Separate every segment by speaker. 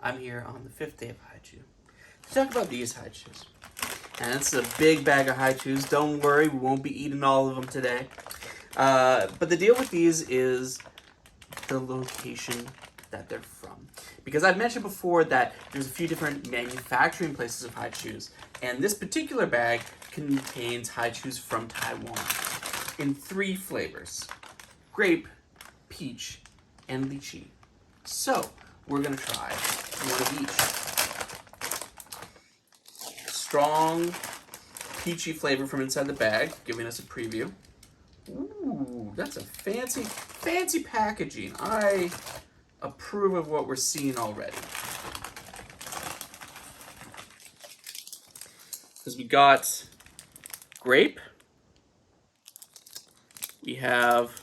Speaker 1: I'm here on the 5th day of Haichu to talk about these Haichus. And it's a big bag of Haichus. Don't worry, we won't be eating all of them today. But the deal with these is the location that they're from. Because I've mentioned before that there's a few different manufacturing places of Haichus, and this particular bag contains Haichus from Taiwan in 3 flavors: grape, peach, and lychee. So, we're going to try one of each. Strong, peachy flavor from inside the bag, giving us a preview. Ooh, that's a fancy packaging. I approve of what we're seeing already. Because we got grape, we have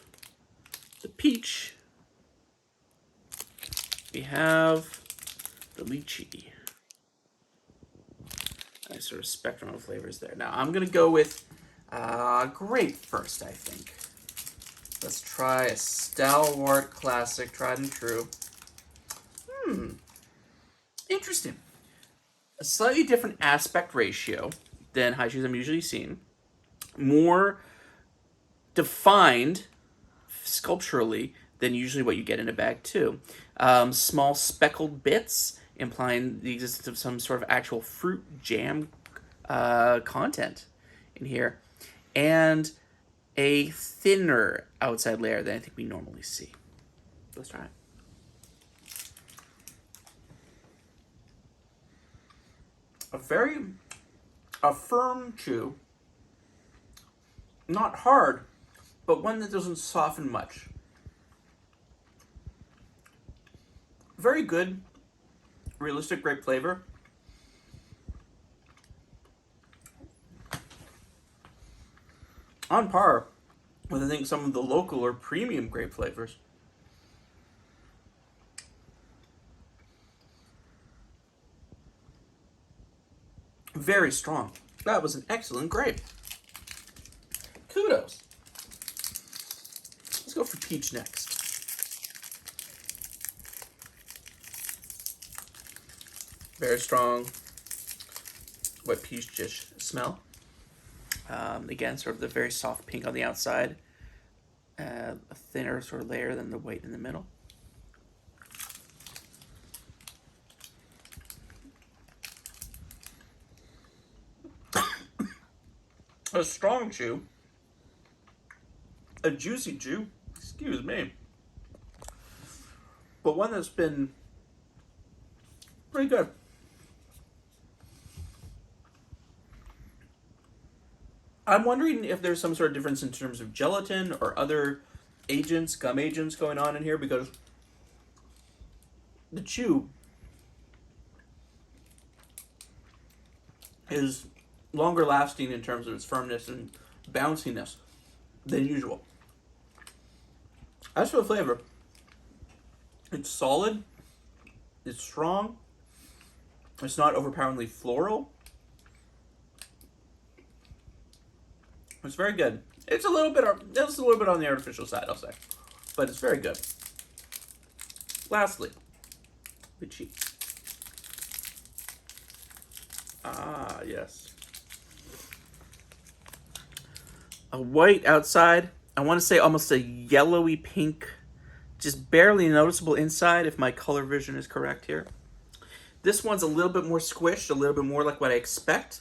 Speaker 1: the peach, we have the lychee. Nice sort of spectrum of flavors there. Now I'm gonna go with grape first, I think. Let's try a stalwart classic, tried and true. Interesting. A slightly different aspect ratio than Haichus I'm usually seeing. More defined sculpturally than usually what you get in a bag too. Small speckled bits implying the existence of some sort of actual fruit jam content in here. And a thinner outside layer than I think we normally see. Let's try it. A firm chew. Not hard, but one that doesn't soften much. Very good, realistic grape flavor. On par with, I think, some of the local or premium grape flavors. Very strong. That was an excellent grape. Kudos. Let's go for peach next. Very strong wet peach-ish smell. Again, sort of the very soft pink on the outside. A thinner sort of layer than the white in the middle. A strong chew. A juicy chew. Excuse me. But one that's been pretty good. I'm wondering if there's some sort of difference in terms of gelatin or other agents, gum agents going on in here, because the chew is longer lasting in terms of its firmness and bounciness than usual. As for the flavor, it's solid, it's strong, it's not overpoweringly floral. It's very good. It's a little bit on the artificial side, I'll say, but it's very good. Lastly, lychee. Ah, yes. A white outside. I want to say almost a yellowy pink, just barely noticeable inside, if my color vision is correct here. This one's a little bit more squished, a little bit more like what I expect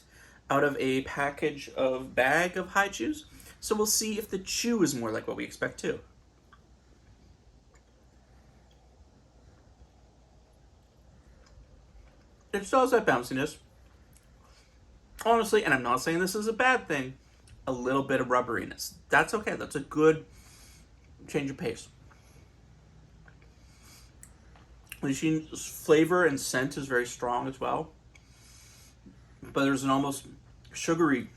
Speaker 1: out of a package of bag of Haichus. So we'll see if the chew is more like what we expect too. It still has that bounciness. Honestly, and I'm not saying this is a bad thing, a little bit of rubberiness. That's okay. That's a good change of pace. Lychee's flavor and scent is very strong as well. But there's an almost sugary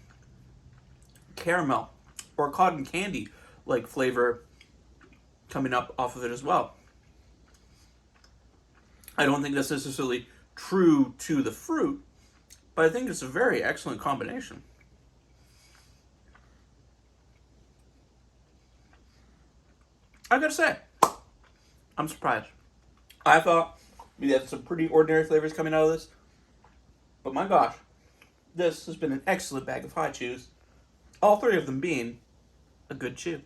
Speaker 1: caramel or cotton candy like flavor coming up off of it as well. I don't think that's necessarily true to the fruit, but I think it's a very excellent combination. I gotta say, I'm surprised. I thought We have some pretty ordinary flavors coming out of this. But my gosh, this has been an excellent bag of high chews. All three of them being a good chew.